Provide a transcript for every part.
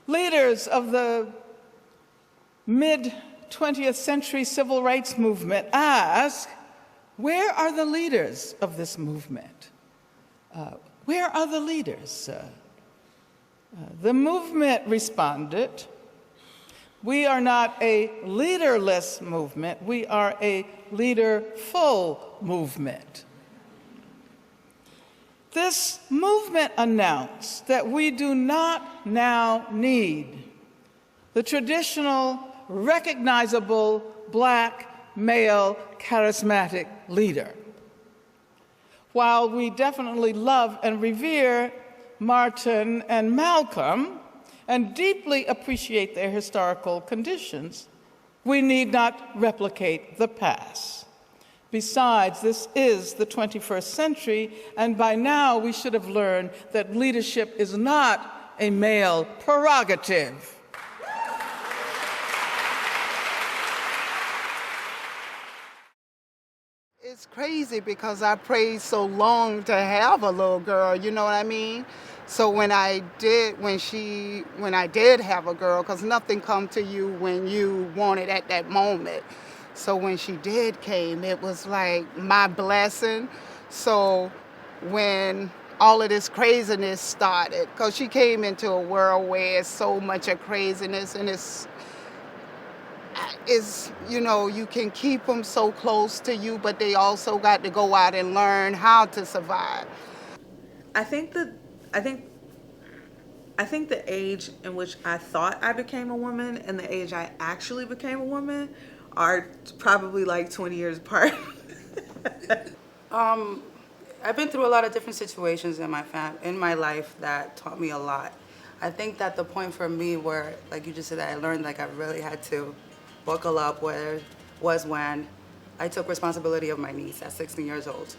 Leaders of the mid-20th century civil rights movement ask, where are the leaders of this movement? Where are the leaders? The movement responded, we are not a leaderless movement, we are a leaderful movement. This movement announced that we do not now need the traditional, recognizable Black, male, charismatic leader. While we definitely love and revere Martin and Malcolm and deeply appreciate their historical conditions, we need not replicate the past. Besides, this is the 21st century, and by now we should have learned that leadership is not a male prerogative. It's crazy because I prayed so long to have a little girl, you know what I mean? So when I did have a girl, because nothing come to you when you want it at that moment. So when she came, it was like my blessing. So when all of this craziness started, because she came into a world where it's so much of craziness, and it's you know, you can keep them so close to you, but they also got to go out and learn how to survive. I think the age in which I thought I became a woman and the age I actually became a woman are probably like 20 years apart. I've been through a lot of different situations in my life that taught me a lot. I think that the point for me where, like you just said, that I learned like I really had to buckle up was when I took responsibility of my niece at 16 years old.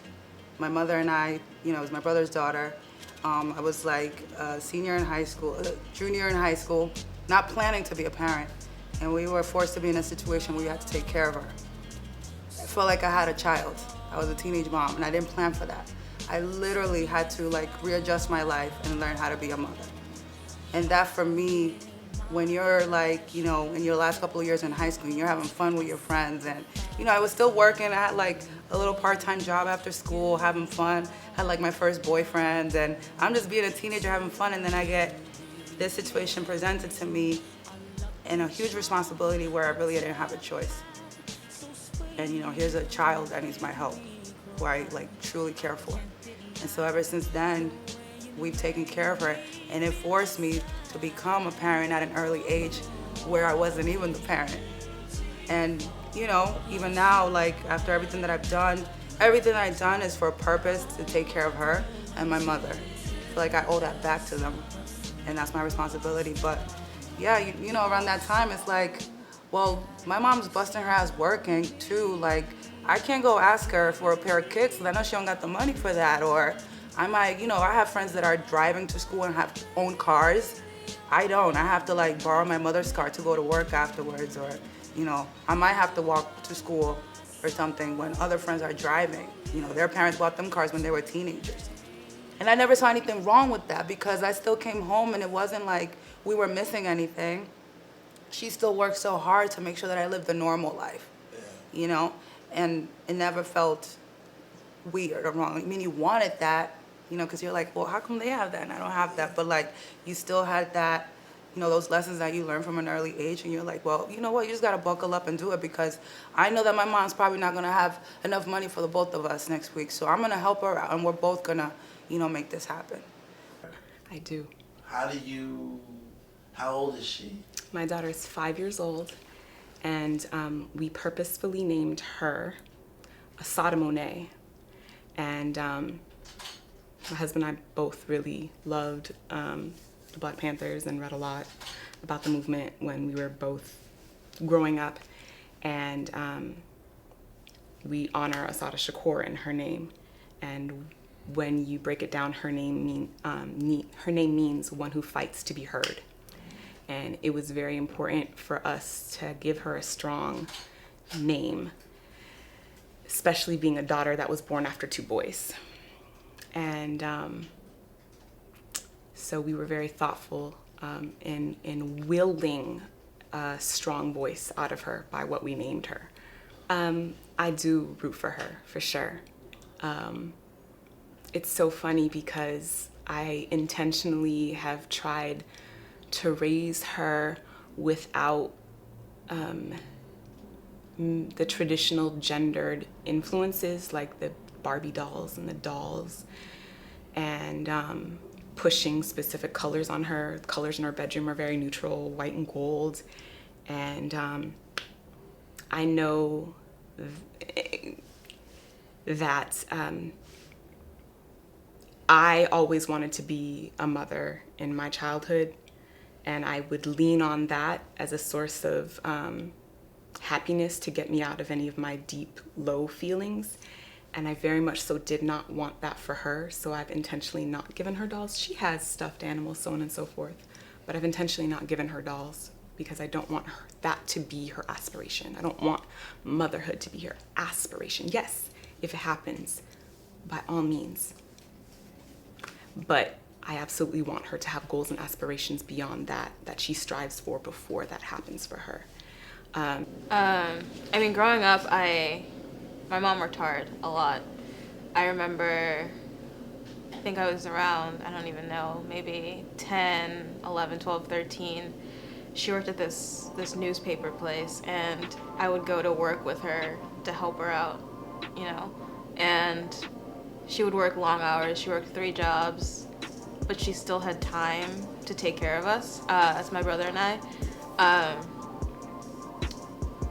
My mother and I, you know, was my brother's daughter. I was like a junior in high school, not planning to be a parent. And we were forced to be in a situation where we had to take care of her. I felt like I had a child. I was a teenage mom, and I didn't plan for that. I literally had to like readjust my life and learn how to be a mother. And that for me, when you're like, you know, in your last couple of years in high school, and you're having fun with your friends, and, you know, I was still working. I had like a little part-time job after school, having fun. Had like my first boyfriend, and I'm just being a teenager having fun, and then I get this situation presented to me and a huge responsibility where I really didn't have a choice. And, you know, here's a child that needs my help, who I like truly care for. And so ever since then, we've taken care of her, and it forced me to become a parent at an early age where I wasn't even the parent. And, you know, even now, like after everything that I've done is for a purpose to take care of her and my mother. I feel like I owe that back to them, and that's my responsibility. But yeah, you know, around that time, it's like, well, my mom's busting her ass working too. Like, I can't go ask her for a pair of kicks because I know she don't got the money for that. Or I might, you know, I have friends that are driving to school and have own cars. I don't. I have to like borrow my mother's car to go to work afterwards, or, you know, I might have to walk to school or something when other friends are driving. You know, their parents bought them cars when they were teenagers. And I never saw anything wrong with that because I still came home and it wasn't like we were missing anything. She still worked so hard to make sure that I lived a normal life, you know? And it never felt weird or wrong. I mean, you wanted that, you know, because you're like, well, how come they have that and I don't have that? But like, you still had that, you know, those lessons that you learn from an early age, and you're like, well, you know what, you just gotta buckle up and do it, because I know that my mom's probably not gonna have enough money for the both of us next week, so I'm gonna help her out, and we're both gonna, you know, make this happen. I do. How old is she? My daughter is 5 years old, and we purposefully named her Assata Monet. And my husband and I both really loved the Black Panthers and read a lot about the movement when we were both growing up. And we honor Assata Shakur in her name. And when you break it down, her name means one who fights to be heard. And it was very important for us to give her a strong name, especially being a daughter that was born after 2 boys. And so we were very thoughtful in willing a strong voice out of her by what we named her. I do root for her, for sure. It's so funny because I intentionally have tried to raise her without the traditional gendered influences like the Barbie dolls and the dolls, and pushing specific colors on her. Colors in her bedroom are very neutral, white and gold. And I know that I always wanted to be a mother in my childhood, and I would lean on that as a source of happiness to get me out of any of my deep, low feelings. And I very much so did not want that for her, so I've intentionally not given her dolls. She has stuffed animals, so on and so forth, but I've intentionally not given her dolls because I don't want that to be her aspiration. I don't want motherhood to be her aspiration. Yes, if it happens, by all means. But I absolutely want her to have goals and aspirations beyond that she strives for before that happens for her. I mean, growing up, my mom worked hard a lot. I remember, I think I was around, I don't even know, maybe 10, 11, 12, 13. She worked at this newspaper place, and I would go to work with her to help her out, you know. And she would work long hours. She worked 3 jobs, but she still had time to take care of us, as my brother and I.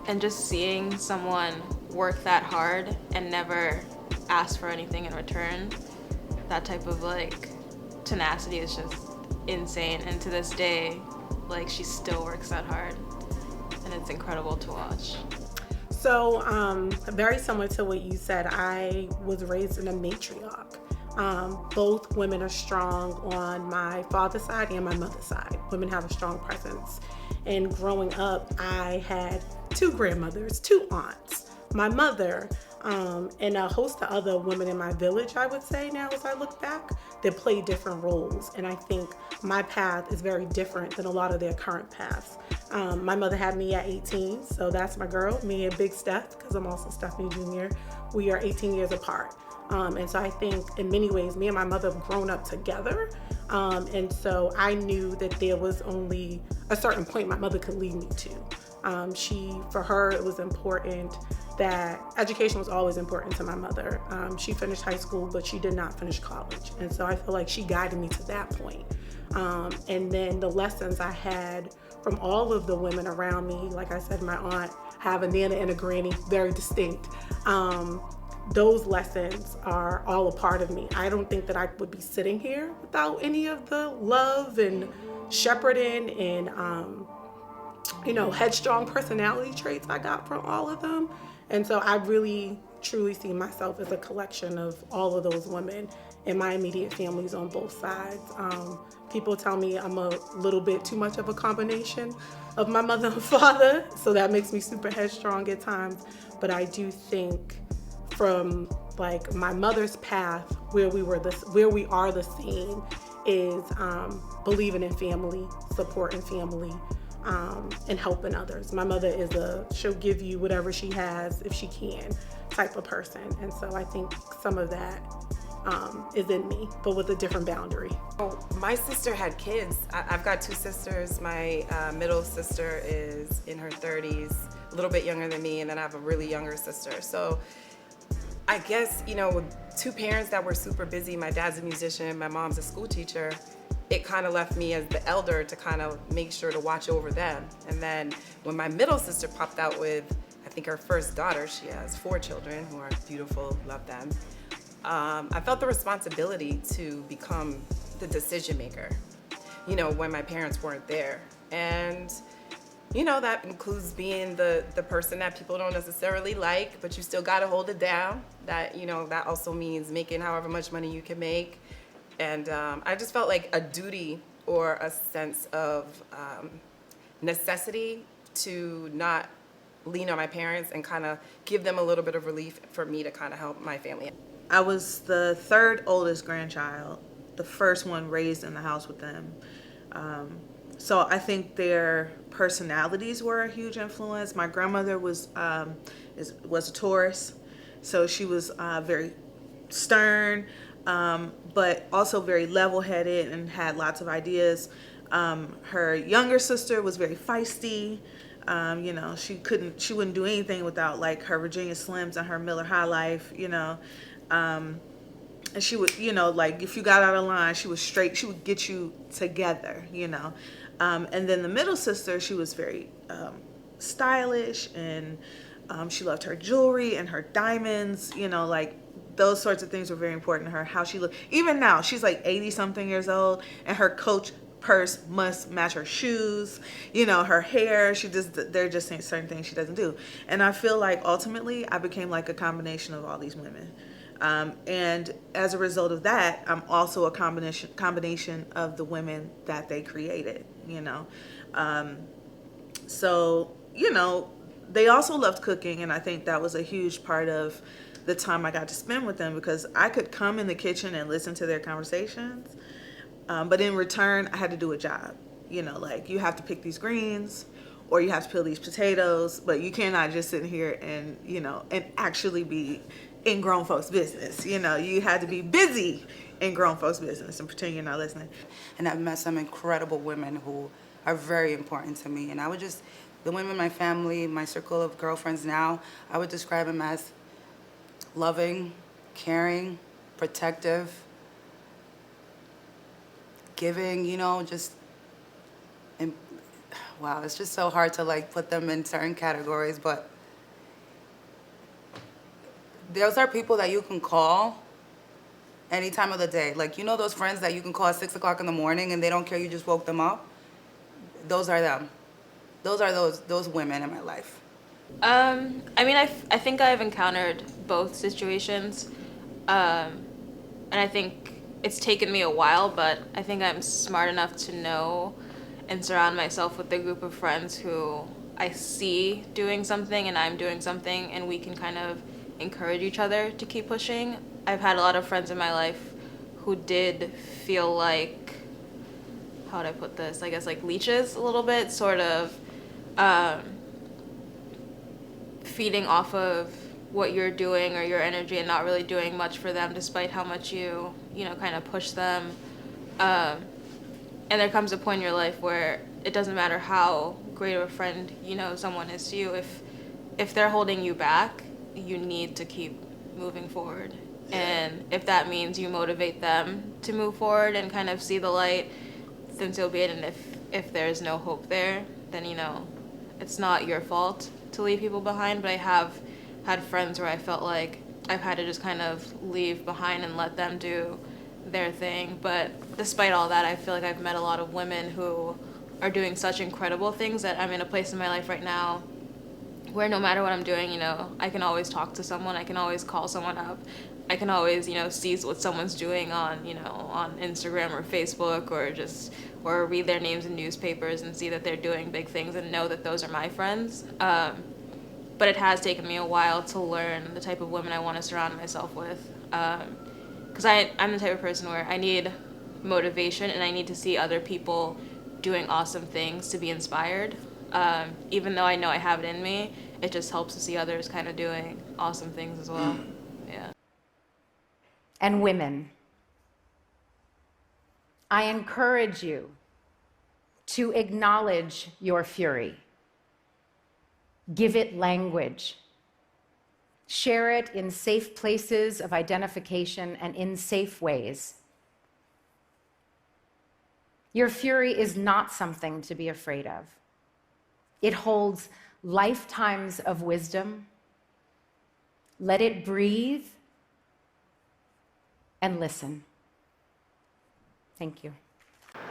And just seeing someone work that hard and never ask for anything in return, that type of like tenacity is just insane. And to this day, like, she still works that hard, and it's incredible to watch. So very similar to what you said, I was raised in a matriarch. Both women are strong on my father's side and my mother's side. Women have a strong presence. And growing up, I had 2 grandmothers, 2 aunts, my mother, and a host of other women in my village, I would say now as I look back, that play different roles. And I think my path is very different than a lot of their current paths. My mother had me at 18, so that's my girl, me and Big Steph, because I'm also Stephanie Jr. We are 18 years apart. And so I think in many ways, me and my mother have grown up together. And so I knew that there was only a certain point my mother could lead me to. For her, it was important that education was always important to my mother. She finished high school, but she did not finish college. And so I feel like she guided me to that point. And then the lessons I had from all of the women around me, like I said, my aunt, have a nana and a granny, very distinct. Those lessons are all a part of me. I don't think that I would be sitting here without any of the love and shepherding and, headstrong personality traits I got from all of them. And so I really, truly see myself as a collection of all of those women in my immediate families on both sides. People tell me I'm a little bit too much of a combination of my mother and father, so that makes me super headstrong at times. But I do think from like my mother's path, where we are the same is believing in family, supporting family, and helping others. My mother is she'll give you whatever she has if she can type of person. And so I think some of that is in me, but with a different boundary. My sister had kids. I've got 2 sisters. My middle sister is in her 30s, a little bit younger than me, and then I have a really younger sister. So I guess, with 2 parents that were super busy, my dad's a musician, my mom's a school teacher, it kind of left me as the elder to kind of make sure to watch over them. And then when my middle sister popped out with, I think, her first daughter, she has 4 children who are beautiful, love them. I felt the responsibility to become the decision maker, when my parents weren't there. And, that includes being the person that people don't necessarily like, but you still gotta hold it down. That, that also means making however much money you can make. And I just felt like a duty or a sense of necessity to not lean on my parents and kind of give them a little bit of relief for me to kind of help my family. I was the 3rd oldest grandchild, the first one raised in the house with them. So I think their personalities were a huge influence. My grandmother was a Taurus, so she was very stern, but also very level-headed and had lots of ideas. Her younger sister was very feisty. She wouldn't do anything without like her Virginia Slims and her Miller High Life, and she would, like if you got out of line, she would get you together, and then the middle sister, she was very stylish, and she loved her jewelry and her diamonds, like those sorts of things were very important to her. How she looked, even now, she's like 80 something years old, and her Coach purse must match her shoes, her hair. There are just certain things she doesn't do. And I feel like ultimately I became like a combination of all these women. And as a result of that, I'm also a combination of the women that they created, So, they also loved cooking, and I think that was a huge part of the time I got to spend with them, because I could come in the kitchen and listen to their conversations, but in return, I had to do a job. Like you have to pick these greens, or you have to peel these potatoes, but you cannot just sit here and, and actually be in grown folks' business. You had to be busy in grown folks' business and pretend you're not listening. And I've met some incredible women who are very important to me. And the women in my family, my circle of girlfriends now, I would describe them as loving, caring, protective, giving, wow, it's just so hard to like put them in certain categories, but those are people that you can call any time of the day. Like, those friends that you can call at 6 o'clock in the morning and they don't care you just woke them up? Those are them. Those are those women in my life. I think I've encountered both situations. And I think it's taken me a while, but I think I'm smart enough to know and surround myself with a group of friends who I see doing something and I'm doing something, and we can kind of encourage each other to keep pushing. I've had a lot of friends in my life who did feel like, how would I put this? I guess like leeches a little bit, sort of feeding off of what you're doing or your energy and not really doing much for them despite how much you kind of push them. And there comes a point in your life where it doesn't matter how great of a friend someone is to you. If they're holding you back, you need to keep moving forward. And if that means you motivate them to move forward and kind of see the light, then so be it. And if there's no hope there, then it's not your fault to leave people behind. But I have had friends where I felt like I've had to just kind of leave behind and let them do their thing. But despite all that, I feel like I've met a lot of women who are doing such incredible things that I'm in a place in my life right now where no matter what I'm doing, I can always talk to someone, I can always call someone up, I can always, see what someone's doing on, on Instagram or Facebook, or read their names in newspapers and see that they're doing big things and know that those are my friends. But it has taken me a while to learn the type of women I want to surround myself with. Because I'm the type of person where I need motivation and I need to see other people doing awesome things to be inspired. Even though I know I have it in me, it just helps to see others kind of doing awesome things as well. Yeah. And women, I encourage you to acknowledge your fury. Give it language. Share it in safe places of identification and in safe ways. Your fury is not something to be afraid of. It holds lifetimes of wisdom. Let it breathe and listen. Thank you.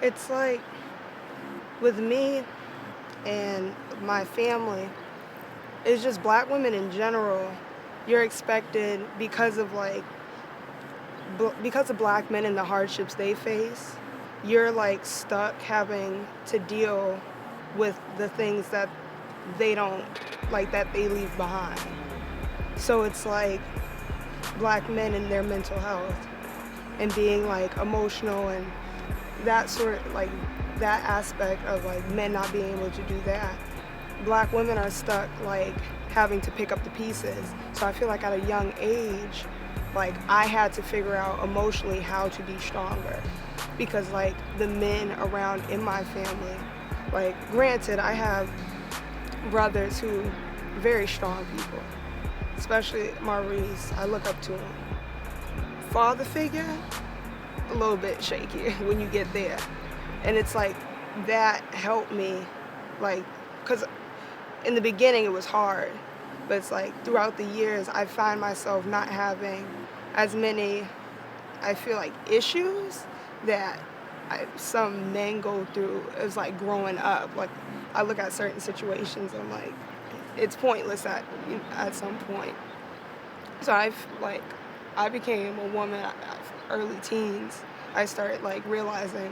It's like with me and my family, it's just black women in general, you're expected because of black men and the hardships they face, you're like stuck having to deal with the things that they don't like, that they leave behind. So it's like black men and their mental health and being like emotional and that sort of like that aspect of like men not being able to do that. Black women are stuck like having to pick up the pieces. So I feel like at a young age, like I had to figure out emotionally how to be stronger, because like the men around in my family, like granted I have brothers who very strong people, especially Maurice, I look up to him. Father figure, a little bit shaky when you get there. And it's like that helped me, like, because in the beginning it was hard, but it's like throughout the years I find myself not having as many, I feel like, issues that some men go through as like growing up. Like I look at certain situations and I'm like, it's pointless at some point. So I became a woman early teens. I started like realizing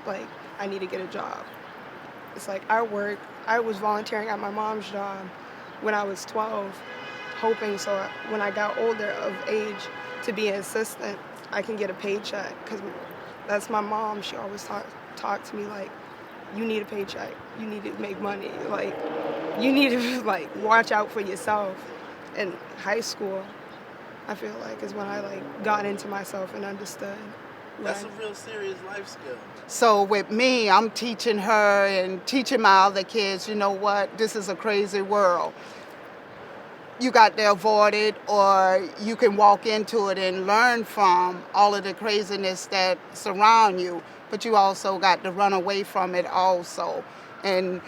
like I need to get a job. It's like I was volunteering at my mom's job when I was 12, hoping so when I got older of age to be an assistant, I can get a paycheck, because that's my mom. She always talked to me like, you need a paycheck, you need to make money, like you need to like watch out for yourself. In high school, I feel like is when I like got into myself and understood. That's a real serious life skill. So with me, I'm teaching her and teaching my other kids, you know what, this is a crazy world. You got to avoid it, or you can walk into it and learn from all of the craziness that surround you, but you also got to run away from it also. And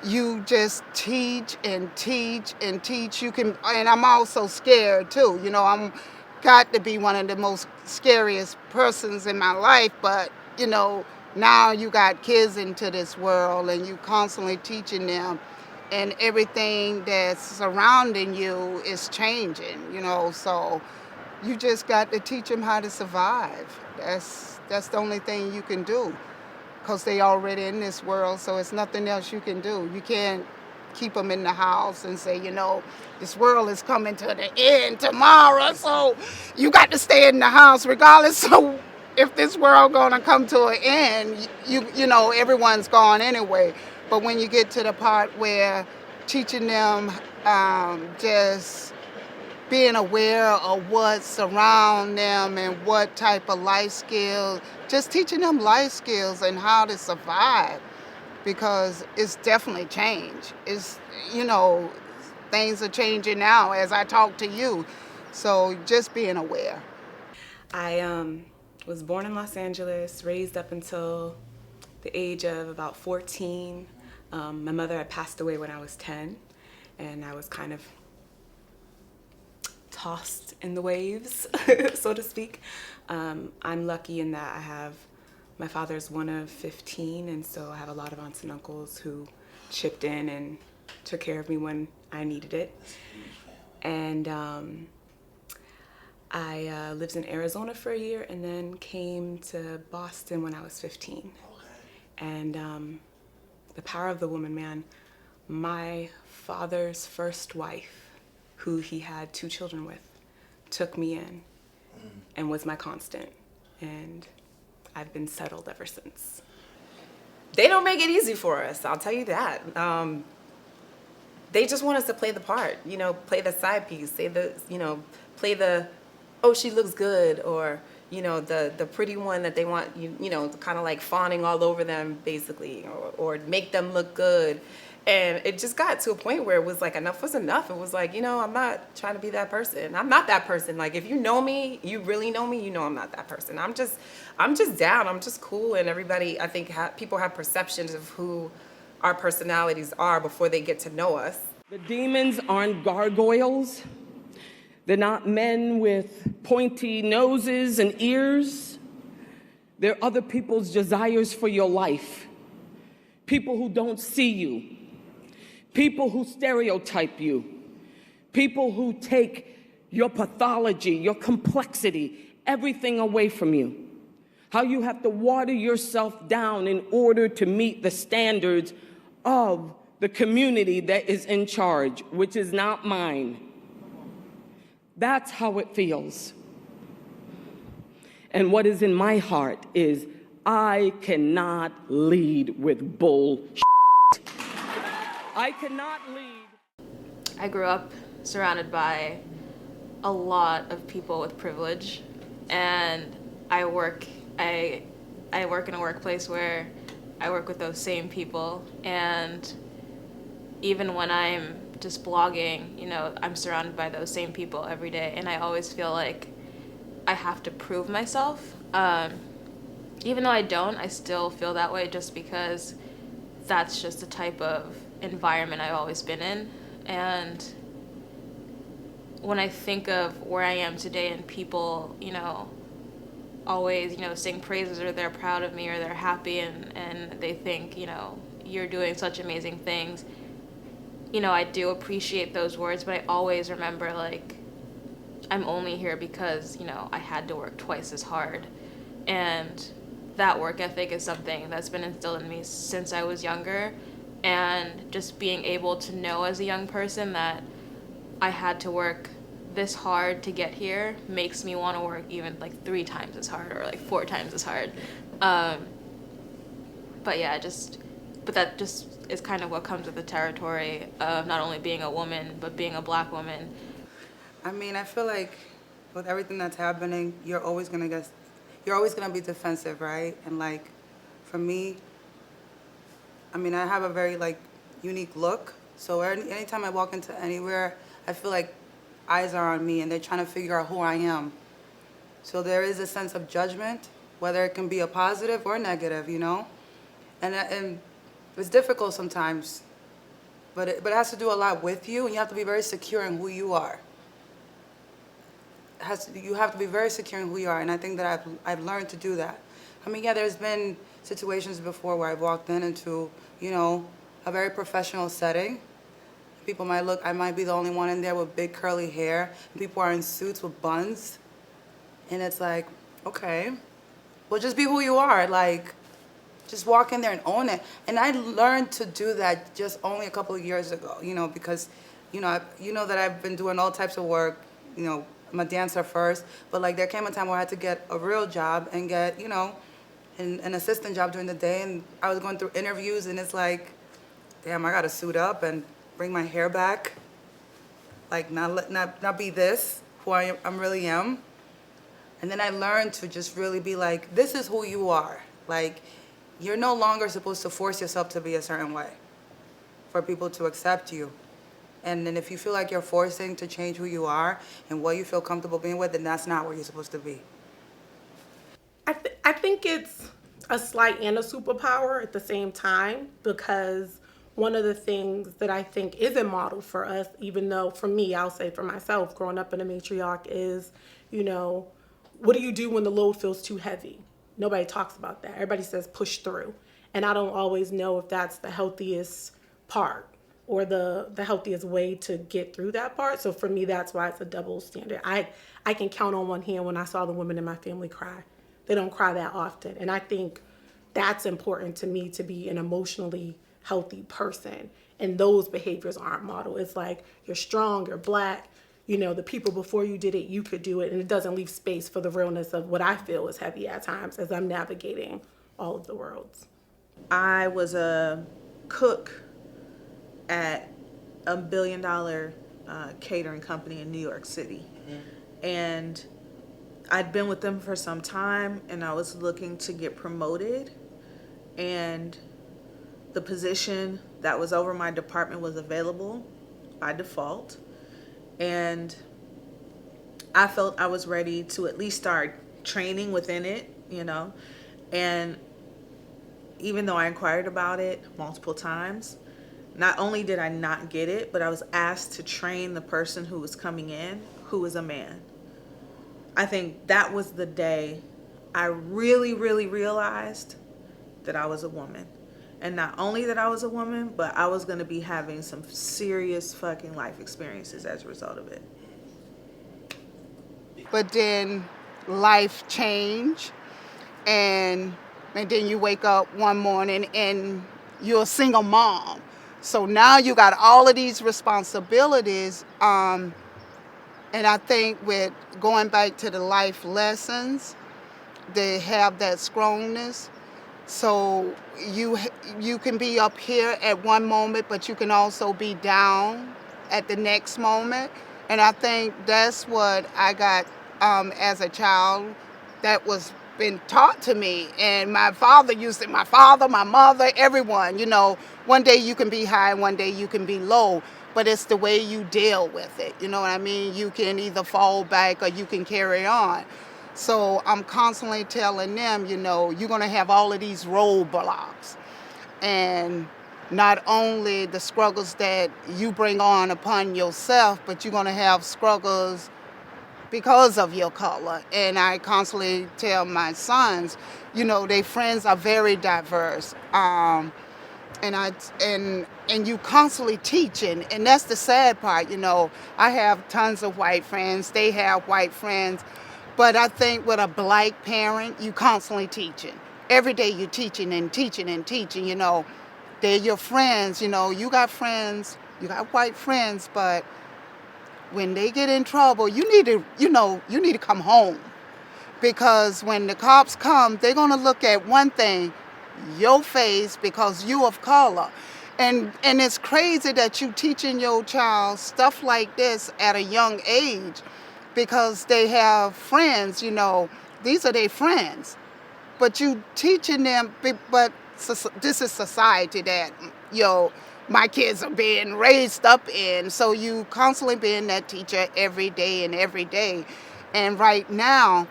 you just teach and teach and teach. You can, and I'm also scared too. You know, I'm got to be one of the most scariest persons in my life, but you know, now you got kids into this world and you constantly teaching them, and everything that's surrounding you is changing, you know, so you just got to teach them how to survive. That's the only thing you can do, because they already in this world, so it's nothing else you can do. You can't keep them in the house and say, you know, this world is coming to the end tomorrow, so you got to stay in the house regardless. So if this world gonna come to an end, you know, everyone's gone anyway. But when you get to the part where teaching them just being aware of what surround them and what type of life skills, just teaching them life skills and how to survive, because it's definitely changed. It's, you know, things are changing now as I talk to you. So just being aware. I was born in Los Angeles, raised up until the age of about 14. My mother had passed away when I was 10, and I was kind of tossed in the waves, so to speak. I'm lucky in that my father's one of 15, and so I have a lot of aunts and uncles who chipped in and took care of me when I needed it. And I lived in Arizona for a year and then came to Boston when I was 15. And the power of the woman, man. My father's first wife, who he had 2 children with, took me in and was my constant. And I've been settled ever since. They don't make it easy for us, I'll tell you that. They just want us to play the part, you know, play the side piece, play the, oh, she looks good, or, you know, the pretty one that they want, you know, kind of like fawning all over them, basically, or make them look good. And it just got to a point where it was like, enough was enough. It was like, you know, I'm not trying to be that person. I'm not that person. Like, if you know me, you really know me, you know I'm not that person. I'm just down. I'm just cool. And everybody, I think, people have perceptions of who our personalities are before they get to know us. The demons aren't gargoyles. They're not men with pointy noses and ears. They're other people's desires for your life. People who don't see you. People who stereotype you. People who take your pathology, your complexity, everything away from you. How you have to water yourself down in order to meet the standards of the community that is in charge, which is not mine. That's how it feels. And what is in my heart is I cannot lead with bull. I cannot lead. I grew up surrounded by a lot of people with privilege, and I work in a workplace where I work with those same people, and even when I'm just blogging, you know, I'm surrounded by those same people every day, and I always feel like I have to prove myself. Even though I don't, I still feel that way just because that's just the type of environment I've always been in. And when I think of where I am today and people, you know, always, you know, sing praises or they're proud of me or they're happy and they think, you know, you're doing such amazing things, you know, I do appreciate those words, but I always remember, like, I'm only here because, you know, I had to work twice as hard. And that work ethic is something that's been instilled in me since I was younger. And just being able to know as a young person that I had to work this hard to get here makes me want to work even like 3 times as hard or like 4 times as hard. But yeah, but that just is kind of what comes with the territory of not only being a woman, but being a black woman. I mean, I feel like with everything that's happening, you're always gonna be defensive, right? And like, for me, I mean, I have a very like unique look. So anytime I walk into anywhere, I feel like eyes are on me and they're trying to figure out who I am. So there is a sense of judgment, whether it can be a positive or negative, you know? And it's difficult sometimes, but it has to do a lot with you, and you have to be very secure in who you are. You have to be very secure in who you are, and I think that I've learned to do that. I mean, yeah, there's been situations before where I've walked into, you know, a very professional setting. People might look, I might be the only one in there with big curly hair, and people are in suits with buns, and it's like, okay, well, just be who you are, like, just walk in there and own it. And I learned to do that just only a couple of years ago, you know, because, you know that I've been doing all types of work, you know, I'm a dancer first, but like there came a time where I had to get a real job and get, you know, an assistant job during the day, and I was going through interviews, and it's like, damn, I gotta suit up and bring my hair back, like not be this, who I really am. And then I learned to just really be like, this is who you are. Like, you're no longer supposed to force yourself to be a certain way for people to accept you. And then if you feel like you're forcing to change who you are and what you feel comfortable being with, then that's not where you're supposed to be. I think it's a slight and a superpower at the same time, because one of the things that I think isn't modeled for us, even though for me, I'll say for myself, growing up in a matriarch, is, you know, what do you do when the load feels too heavy? Nobody talks about that. Everybody says push through. And I don't always know if that's the healthiest part or the healthiest way to get through that part. So for me, that's why it's a double standard. I can count on one hand when I saw the women in my family cry. They don't cry that often. And I think that's important to me, to be an emotionally healthy person. And those behaviors aren't modeled. It's like, you're strong, you're black, you know, the people before you did it, you could do it. And it doesn't leave space for the realness of what I feel is heavy at times as I'm navigating all of the worlds. I was a cook at a $1 billion catering company in New York City. And I'd been with them for some time, and I was looking to get promoted, and the position that was over my department was available by default, and I felt I was ready to at least start training within it, you know. And even though I inquired about it multiple times, not only did I not get it, but I was asked to train the person who was coming in, who was a man. I think that was the day I really, really realized that I was a woman. And not only that I was a woman, but I was going to be having some serious fucking life experiences as a result of it. But then life changed, and then you wake up one morning and you're a single mom. So now you got all of these responsibilities. And I think with going back to the life lessons, they have that strongness. So you can be up here at one moment, but you can also be down at the next moment. And I think that's what I got as a child that was been taught to me. And my father, my mother, everyone, one day you can be high and one day you can be low, but it's the way you deal with it. You know what I mean? You can either fall back or you can carry on. So I'm constantly telling them, you're going to have all of these roadblocks. And not only the struggles that you bring on upon yourself, but you're going to have struggles because of your color. And I constantly tell my sons, their friends are very diverse. And you constantly teaching, and that's the sad part. I have tons of white friends, they have white friends, but I think with a black parent, you constantly teaching. Every day you're teaching and teaching and teaching. They're your friends. You got friends, you got white friends, but when they get in trouble, you need to come home, because when the cops come, they're gonna look at one thing, your face, because you of color. And it's crazy that you teaching your child stuff like this at a young age, because they have friends, these are their friends. But you teaching them, but this is society that, my kids are being raised up in. So you constantly being that teacher every day and every day. And right now,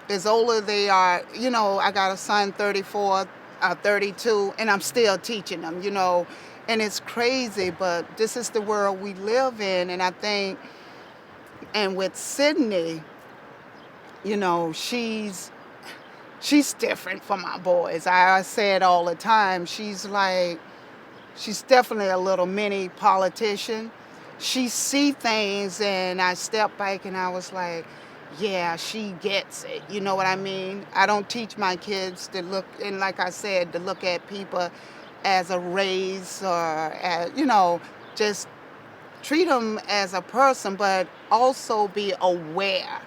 as older they are, I got a son 34, 32, and I'm still teaching them, and it's crazy, but this is the world we live in. And I think, and with Sydney, she's different from my boys. I say it all the time. She's definitely a little mini politician. She see things, and I step back and I was like, yeah, she gets it. You know what I mean? I don't teach my kids to look, and like I said, to look at people as a race, or as, just treat them as a person, but also be aware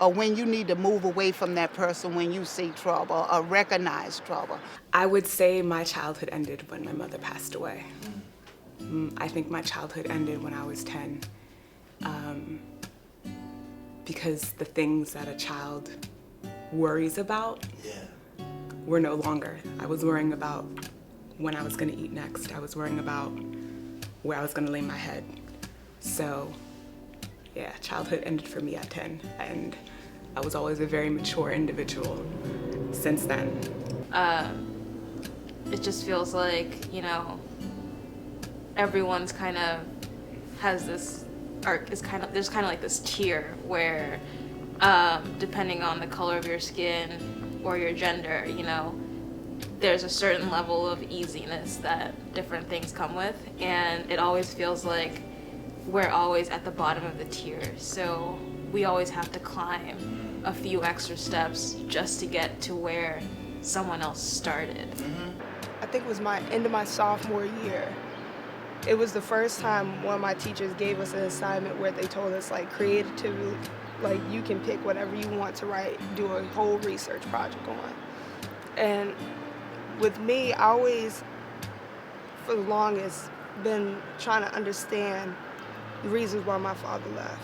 of when you need to move away from that person when you see trouble or recognize trouble. I would say my childhood ended when my mother passed away. I think my childhood ended when I was 10. Because the things that a child worries about were no longer. I was worrying about when I was gonna eat next. I was worrying about where I was gonna lay my head. So, yeah, childhood ended for me at 10, and I was always a very mature individual since then. It just feels like, everyone's kind of has this, or there's kind of like this tier where, depending on the color of your skin or your gender, there's a certain level of easiness that different things come with, and it always feels like we're always at the bottom of the tier, so we always have to climb a few extra steps just to get to where someone else started. I think it was my end of my sophomore year. It was the first time one of my teachers gave us an assignment where they told us, creatively, you can pick whatever you want to write, do a whole research project on. And with me, I always, for the longest, been trying to understand the reasons why my father left.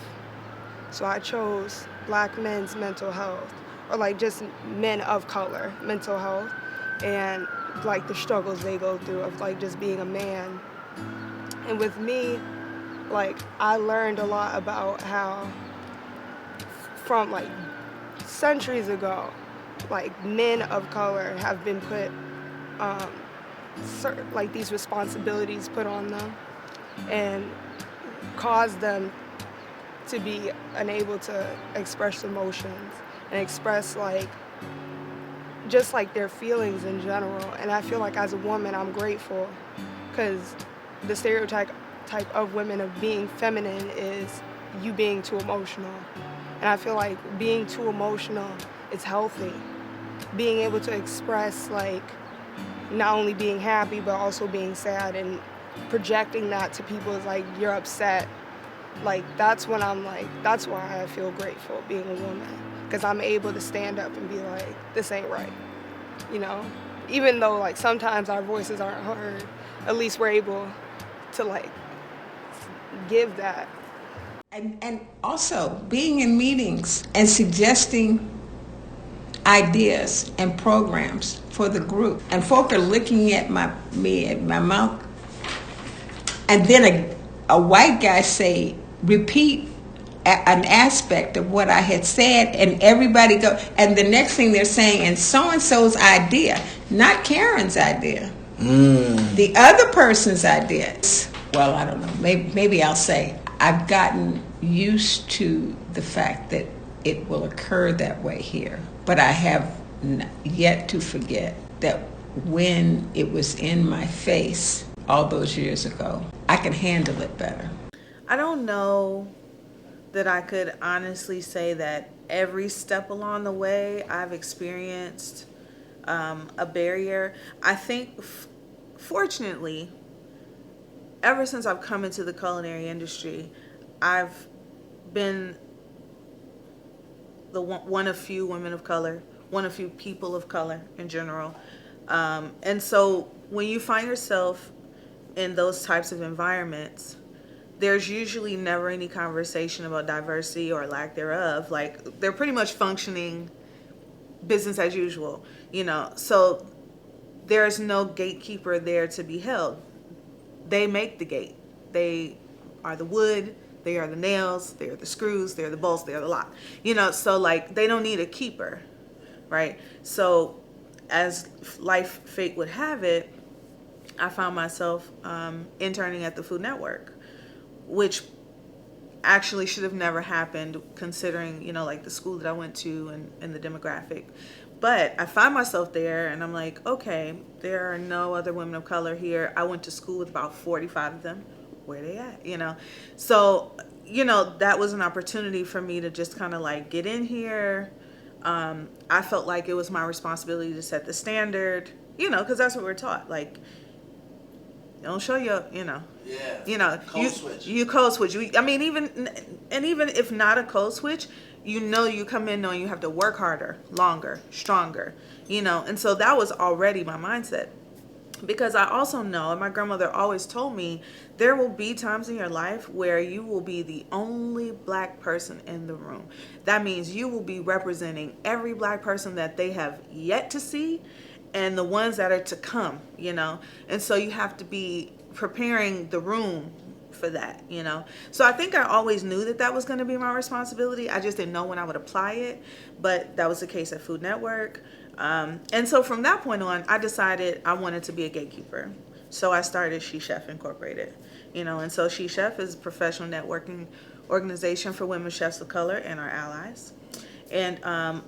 So I chose black men's mental health, or just men of color mental health, and the struggles they go through of just being a man. And with me, I learned a lot about how from centuries ago, men of color have been put these responsibilities put on them, and caused them to be unable to express emotions and express just their feelings in general. And I feel like as a woman, I'm grateful, because the stereotype of women of being feminine is you being too emotional. And I feel like being too emotional is healthy. Being able to express not only being happy but also being sad, and projecting that to people is you're upset. That's when that's why I feel grateful being a woman, because I'm able to stand up and be this ain't right, even though like sometimes our voices aren't heard, at least we're able to like give that. And also being in meetings and suggesting ideas and programs for the group. And folk are looking at my mouth. And then a white guy say, repeat an aspect of what I had said, and everybody go, and the next thing they're saying, and so-and-so's idea, not Karen's idea. The other person's idea. Well, I don't know, maybe I'll say, I've gotten used to the fact that it will occur that way here, but I have yet to forget that when it was in my face all those years ago, I can handle it better. I don't know that I could honestly say that every step along the way I've experienced a barrier. I think, fortunately, ever since I've come into the culinary industry, I've been the one of few women of color, one of few people of color in general. And so when you find yourself in those types of environments, there's usually never any conversation about diversity or lack thereof. Like, they're pretty much functioning business as usual, you know. So there's no gatekeeper there to be held. They make the gate. They are the wood, they are the nails, they are the screws, they are the bolts, they are the lock. You know, so like they don't need a keeper, right? So as life fate would have it, I found myself interning at the Food Network, which actually should have never happened considering, you know, like the school that I went to and the demographic. But I find myself there and I'm like, okay, there are no other women of color here. I went to school with about 45 of them. Where they at, you know? So, you know, that was an opportunity for me to just kind of like get in here. I felt like it was my responsibility to set the standard, you know, because that's what we're taught. Like, don't show your, you know, code switch. You code switch. I mean, even if not a code switch, you know, you come in knowing you have to work harder, longer, stronger, you know. And so that was already my mindset, because I also know, and my grandmother always told me, there will be times in your life where you will be the only black person in the room. That means you will be representing every black person that they have yet to see and the ones that are to come, you know. And so you have to be preparing the room for that, you know. So I think I always knew that that was going to be my responsibility. I just didn't know when I would apply it, but that was the case at Food Network. And so from that point on, I decided I wanted to be a gatekeeper. So I started She Chef Incorporated, you know. And so She Chef is a professional networking organization for women chefs of color and our allies. And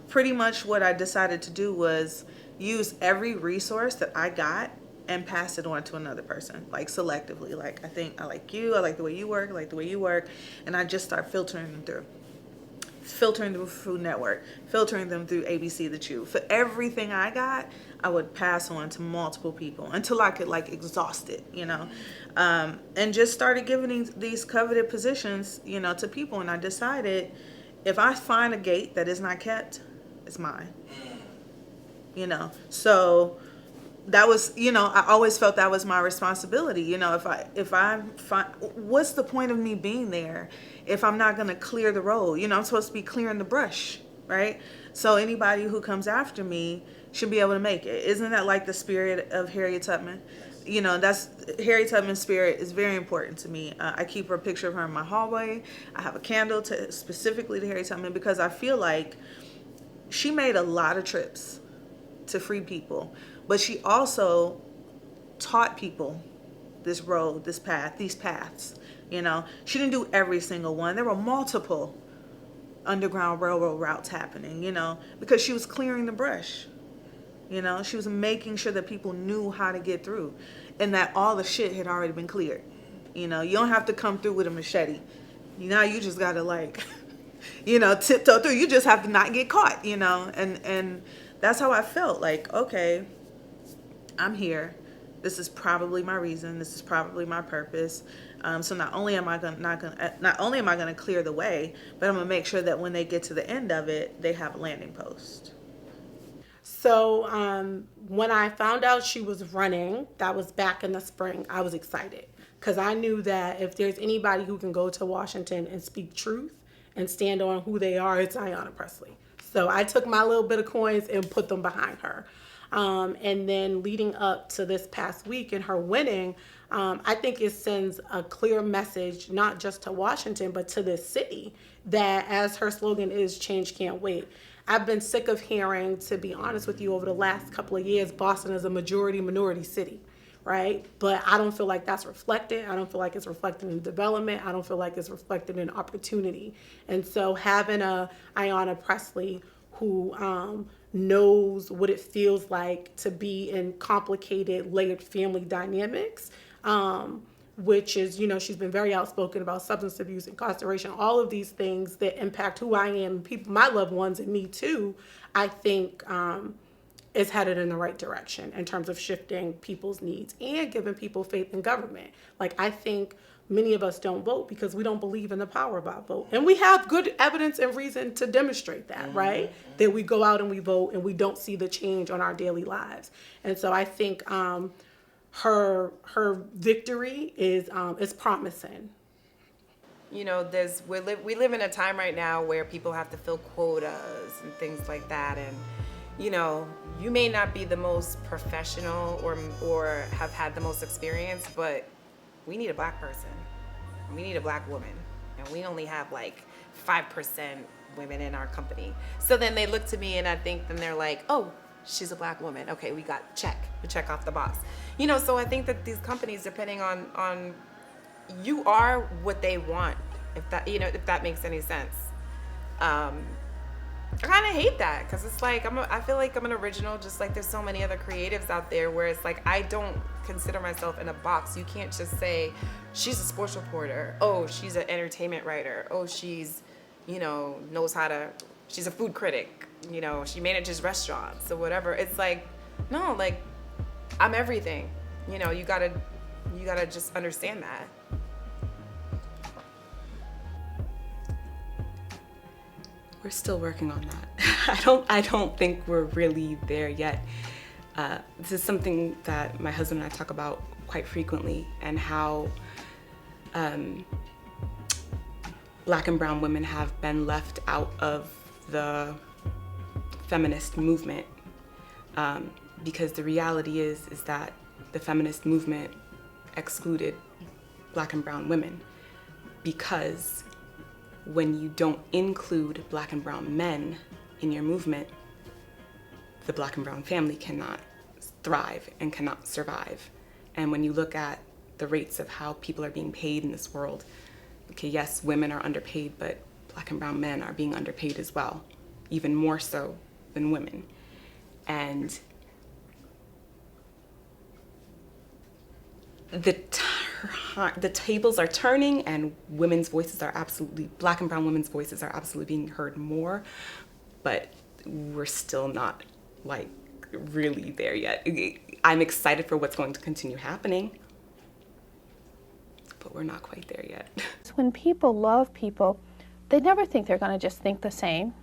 pretty much what I decided to do was use every resource that I got and pass it on to another person, like selectively. Like, I think I like you, I like the way you work, I like the way you work. And I just start filtering them through Food Network, filtering them through ABC The Chew. For everything I got, I would pass on to multiple people until I could like exhaust it, you know. And just started giving these coveted positions, you know, to people. And I decided, if I find a gate that is not kept, it's mine, you know. So that was, you know, I always felt that was my responsibility. You know, if I find, what's the point of me being there if I'm not going to clear the road? You know, I'm supposed to be clearing the brush, right? So anybody who comes after me should be able to make it. Isn't that like the spirit of Harriet Tubman? You know, that's Harriet Tubman's spirit is very important to me. I keep a picture of her in my hallway. I have a candle specifically to Harriet Tubman, because I feel like she made a lot of trips to free people, but she also taught people this road, this path, these paths. You know, she didn't do every single one. There were multiple Underground Railroad routes happening, you know, because she was clearing the brush. You know, she was making sure that people knew how to get through and that all the shit had already been cleared. You know, you don't have to come through with a machete. Now you just got to like, you know, tiptoe through. You just have to not get caught, you know, and that's how I felt. Like, okay, I'm here. This is probably my reason. This is probably my purpose. So not only am I going to clear the way, but I'm gonna make sure that when they get to the end of it, they have a landing post. So when I found out she was running, that was back in the spring, I was excited because I knew that if there's anybody who can go to Washington and speak truth and stand on who they are, it's Ayanna Pressley. So I took my little bit of coins and put them behind her. And then leading up to this past week and her winning, I think it sends a clear message, not just to Washington, but to this city, that as her slogan is, change can't wait. I've been sick of hearing, to be honest with you, over the last couple of years, Boston is a majority minority city, right? But I don't feel like that's reflected. I don't feel like it's reflected in development. I don't feel like it's reflected in opportunity. And so having a Ayanna Pressley who knows what it feels like to be in complicated, layered family dynamics, which is, she's been very outspoken about substance abuse, incarceration, all of these things that impact who I am, people, my loved ones, and me too, I think is headed in the right direction in terms of shifting people's needs and giving people faith in government. Like, I think many of us don't vote because we don't believe in the power of our vote. And we have good evidence and reason to demonstrate that, right? That we go out and we vote and we don't see the change on our daily lives. And so I think her victory is promising. We live in a time right now where people have to fill quotas and things like that, and you may not be the most professional or have had the most experience, but we need a black person. We need a black woman, and we only have like 5% women in our company. So then they look to me, and I think then they're like, oh, she's a black woman. Okay, we check off the box. So I think that these companies, depending on you are what they want, if that makes any sense. I kind of hate that because it's like I feel like I'm an original, just like there's so many other creatives out there where it's like I don't consider myself in a box. You can't just say she's a sports reporter. Oh, she's an entertainment writer. Oh, she's knows how to. She's a food critic. She manages restaurants or whatever. It's like, no, like I'm everything. You gotta just understand that. We're still working on that. I don't think we're really there yet. This is something that my husband and I talk about quite frequently, and how Black and brown women have been left out of the feminist movement, because the reality is that the feminist movement excluded Black and brown women, because when you don't include Black and brown men in your movement, the Black and brown family cannot thrive and cannot survive. And when you look at the rates of how people are being paid in this world, okay, yes, women are underpaid, but Black and brown men are being underpaid as well, even more so than women. And the tables are turning, and women's voices are Black and brown women's voices are absolutely being heard more, but we're still not like really there yet. I'm excited for what's going to continue happening, but we're not quite there yet. When people love people, they never think they're going to just think the same.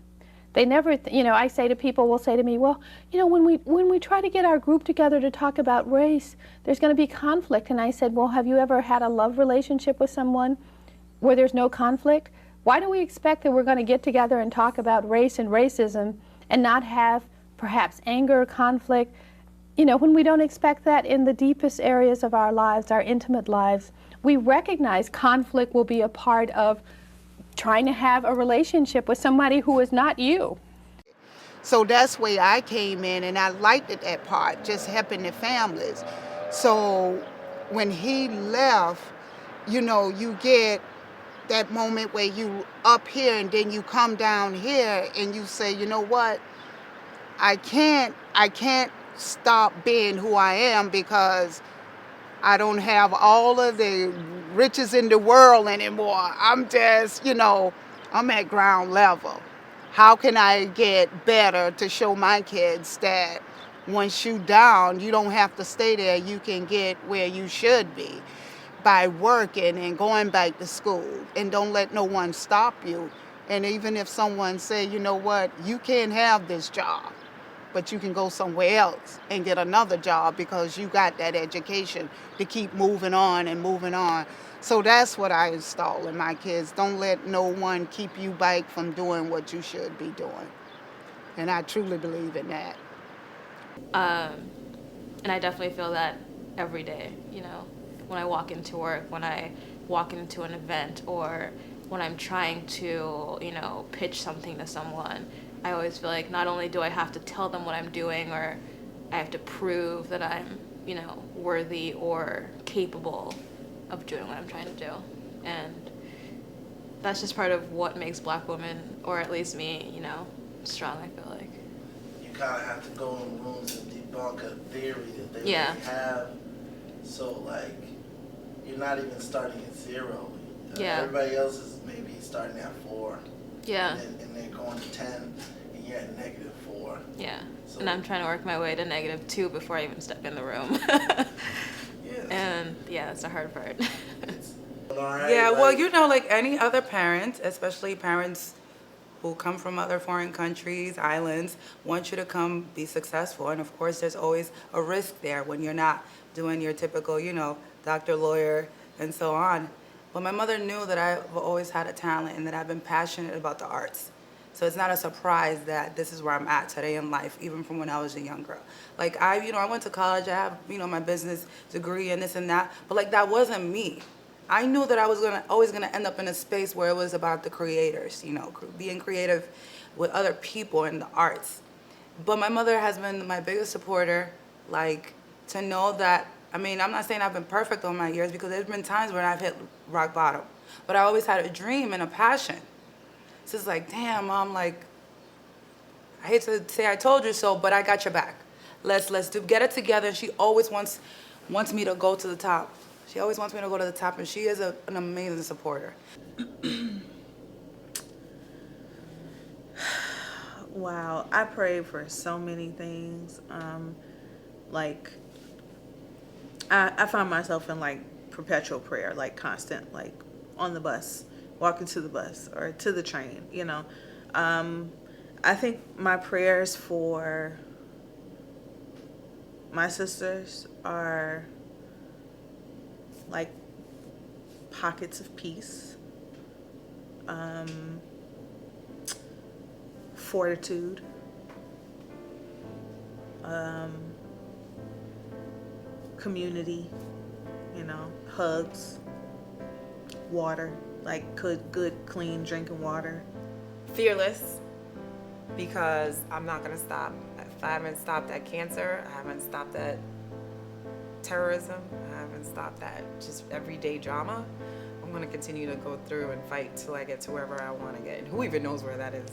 They never, I say to people, will say to me, well, when we try to get our group together to talk about race, there's going to be conflict. And I said, well, have you ever had a love relationship with someone where there's no conflict? Why do we expect that we're going to get together and talk about race and racism and not have perhaps anger, conflict, when we don't expect that in the deepest areas of our lives, our intimate lives? We recognize conflict will be a part of trying to have a relationship with somebody who is not you. So that's where I came in, and I liked it, that part, just helping the families. So when he left, you get that moment where you up here and then you come down here and you say, you know what, I can't stop being who I am because I don't have all of the riches in the world anymore. I'm just, I'm at ground level. How can I get better to show my kids that once you're down, you don't have to stay there. You can get where you should be by working and going back to school, and don't let no one stop you. And even if someone say, you know what, you can't have this job, but you can go somewhere else and get another job because you got that education to keep moving on and moving on. So that's what I install in my kids. Don't let no one keep you back from doing what you should be doing. And I truly believe in that. And I definitely feel that every day, you know, when I walk into work, when I walk into an event, or when I'm trying to, you know, pitch something to someone. I always feel like not only do I have to tell them what I'm doing, or I have to prove that I'm, you know, worthy or capable of doing what I'm trying to do. And that's just part of what makes Black women, or at least me, you know, strong, I feel like. You kind of have to go in rooms and debunk a theory that they Yeah. already have. So, like, you're not even starting at zero. Yeah. Everybody else is maybe starting at 4. Yeah. And they're going to 10, and you're at -4. Yeah. So, And I'm trying to work my way to -2 before I even step in the room. yeah. And yeah, that's the hard part. Yeah, well, you know, like any other parent, especially parents who come from other foreign countries, islands, want you to come be successful. And of course, there's always a risk there when you're not doing your typical, you know, doctor, lawyer, and so on. But my mother knew that I've always had a talent and that I've been passionate about the arts. So it's not a surprise that this is where I'm at today in life, even from when I was a young girl. Like I went to college, I have, my business degree and this and that, but like that wasn't me. I knew that I was always gonna end up in a space where it was about the creators, being creative with other people in the arts. But my mother has been my biggest supporter, like to know that, I'm not saying I've been perfect all my years because there's been times when I've hit rock bottom, but I always had a dream and a passion. So it's like, damn, Mom, like, I hate to say I told you so, but I got your back. Let's get it together. And she always wants me to go to the top. She always wants me to go to the top, and she is an amazing supporter. Wow, I prayed for so many things. I found myself in like perpetual prayer, like constant, like on the bus, walking to the bus or to the train, I think my prayers for my sisters are like pockets of peace, fortitude, community, hugs, water, like good, clean drinking water. Fearless, because I'm not gonna stop. If I haven't stopped at cancer, I haven't stopped at terrorism, I haven't stopped at just everyday drama. I'm gonna continue to go through and fight till I get to wherever I wanna get. And who even knows where that is?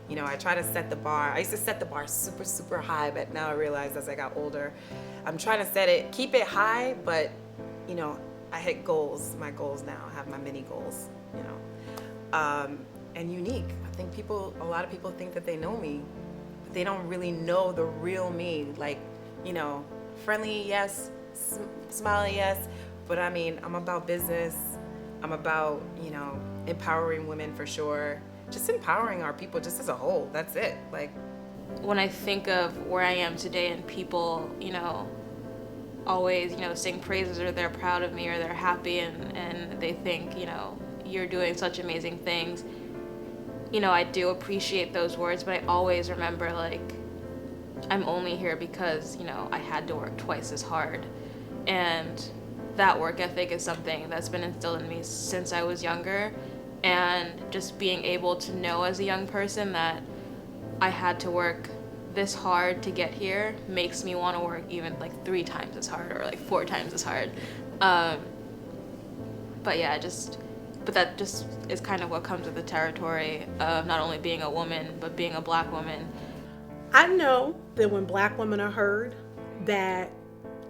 I try to set the bar. I used to set the bar super, super high, but now I realize as I got older, I'm trying to keep it high, but I hit goals, my goals now. I have my mini goals, and unique. I think a lot of people think that they know me, but they don't really know the real me. Like, friendly, yes, smiley, yes, but I'm about business. I'm about, empowering women for sure. Just empowering our people just as a whole. That's it. Like, when I think of where I am today and people, always, sing praises, or they're proud of me, or they're happy and they think, you're doing such amazing things, I do appreciate those words, but I always remember, like, I'm only here because, I had to work twice as hard. And that work ethic is something that's been instilled in me since I was younger. And just being able to know as a young person that I had to work this hard to get here makes me want to work even like 3 times as hard, or like 4 times as hard. But yeah, but that just is kind of what comes with the territory of not only being a woman, but being a Black woman. I know that when Black women are heard, that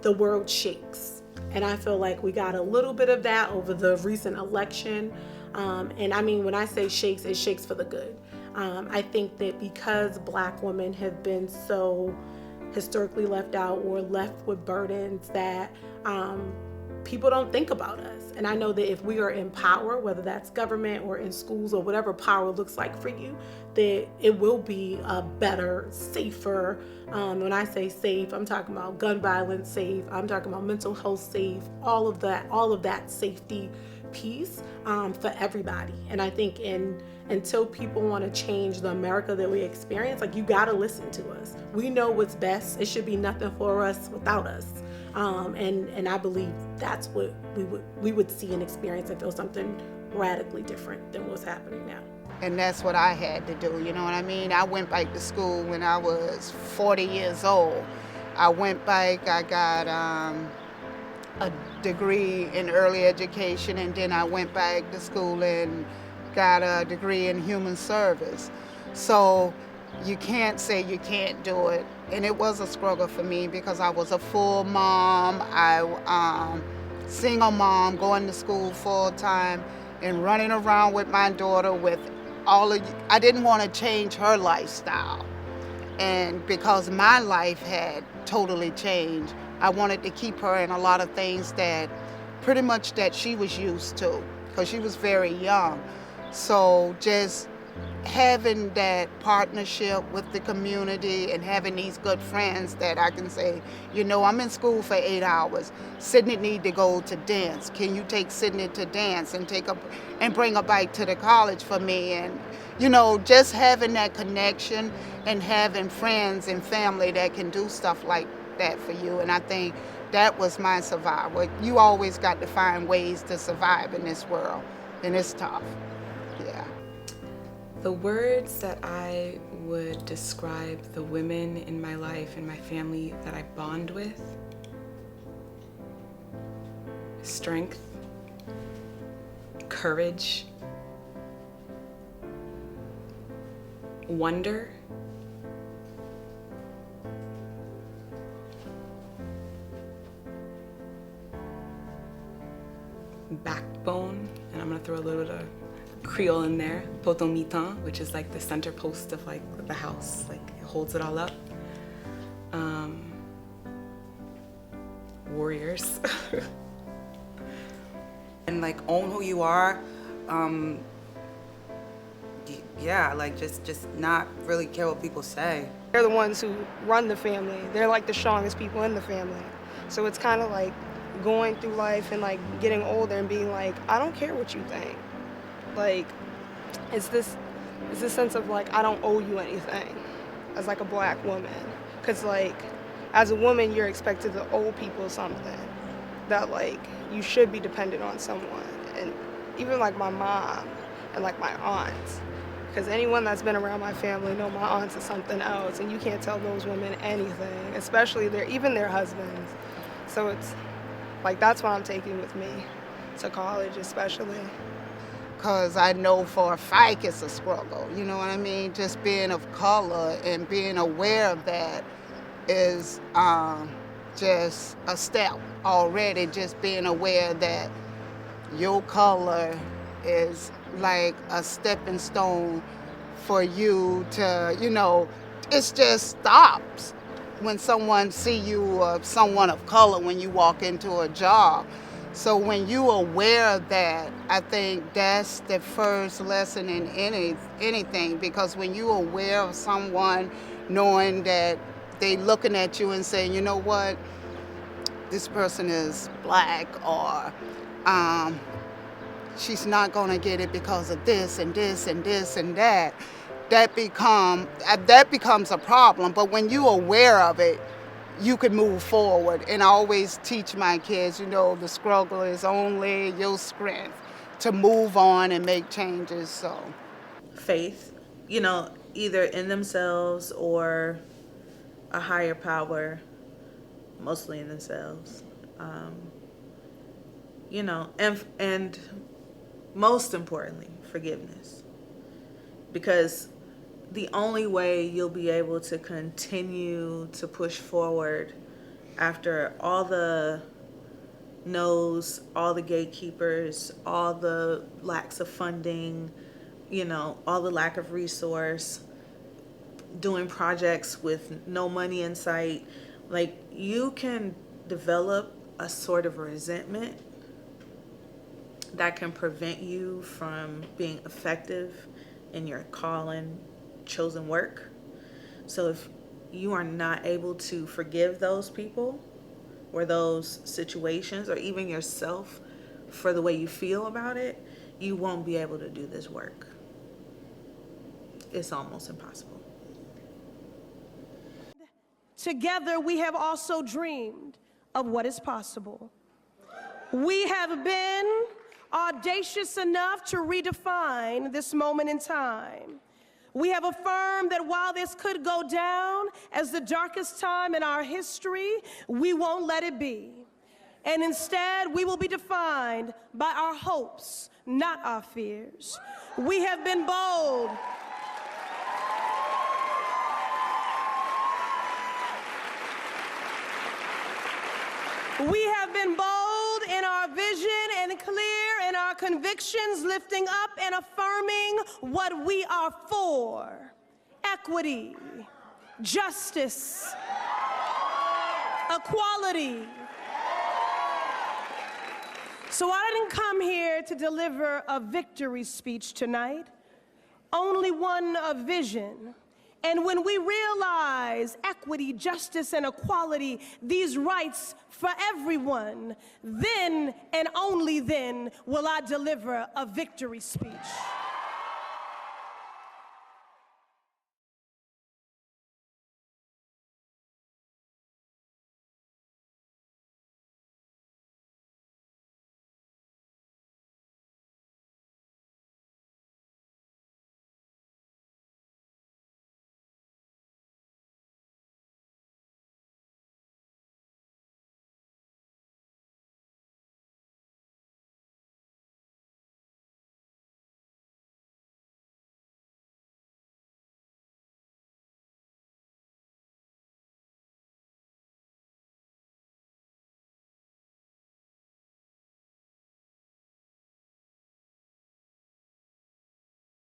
the world shakes. And I feel like we got a little bit of that over the recent election. And when I say shakes, it shakes for the good. I think that because Black women have been so historically left out or left with burdens that people don't think about us. And I know that if we are in power, whether that's government or in schools or whatever power looks like for you, that it will be a better, safer, when I say safe, I'm talking about gun violence safe, I'm talking about mental health safe, all of that safety piece for everybody. And I think until people want to change the America that we experience, like, you got to listen to us. We know what's best. It should be nothing for us without us. And I believe that's what we would see and experience and feel something radically different than what's happening now. And that's what I had to do, you know what I mean? I went back to school when I was 40 years old. I went back, I got a degree in early education, and then I went back to school and got a degree in human service. So you can't say you can't do it. And it was a struggle for me because I was a full mom, single mom, going to school full time and running around with my daughter with I didn't want to change her lifestyle. And because my life had totally changed, I wanted to keep her in a lot of things that pretty much that she was used to, because she was very young. So just having that partnership with the community and having these good friends that I can say, you know, I'm in school for 8 hours. Sydney need to go to dance. Can you take Sydney to dance and bring her back to the college for me? And, you know, just having that connection and having friends and family that can do stuff like that for you. And I think that was my survival. You always got to find ways to survive in this world, and it's tough. Yeah. The words that I would describe the women in my life and my family that I bond with: strength, courage, wonder, backbone, and I'm gonna throw a little bit of Creole in there, potomitan, which is like the center post of like the house, like it holds it all up. Warriors. And like own who you are. Yeah, like just not really care what people say. They're the ones who run the family. They're like the strongest people in the family. So it's kind of like going through life and like getting older and being like, I don't care what you think. Like, it's this sense of like, I don't owe you anything as like a black woman. Cause like, as a woman, you're expected to owe people something that like, you should be dependent on someone. And even like my mom and like my aunts, because anyone that's been around my family know my aunts is something else, and you can't tell those women anything, especially even their husbands. So it's like, that's what I'm taking with me to college, especially. Because I know for a fact it's a struggle, you know what I mean? Just being of color and being aware of that is just a step already. Just being aware that your color is like a stepping stone for you to, you know, it just stops when someone see you or someone of color when you walk into a job. So when you're aware of that, I think that's the first lesson in anything, because when you're aware of someone, knowing that they looking at you and saying, you know what, this person is black, or she's not gonna get it because of this and this and this and that, that becomes a problem. But when you're aware of it, you can move forward. And I always teach my kids, you know, the struggle is only your strength to move on and make changes. So faith, you know, either in themselves or a higher power, mostly in themselves. You know, and most importantly, forgiveness. Because the only way you'll be able to continue to push forward after all the no's, all the gatekeepers, all the lacks of funding, you know, all the lack of resource, doing projects with no money in sight, like, you can develop a sort of resentment that can prevent you from being effective in your calling, chosen work. So if you are not able to forgive those people or those situations or even yourself for the way you feel about it, you won't be able to do this work. It's almost impossible. Together, we have also dreamed of what is possible. We have been audacious enough to redefine this moment in time. We have affirmed that while this could go down as the darkest time in our history, we won't let it be. And instead, we will be defined by our hopes, not our fears. We have been bold. We have been bold in our vision and clear in our convictions, lifting up and affirming what we are for: equity, justice, equality. So I didn't come here to deliver a victory speech tonight, only one of vision. And when we realize equity, justice, and equality, these rights for everyone, then and only then will I deliver a victory speech.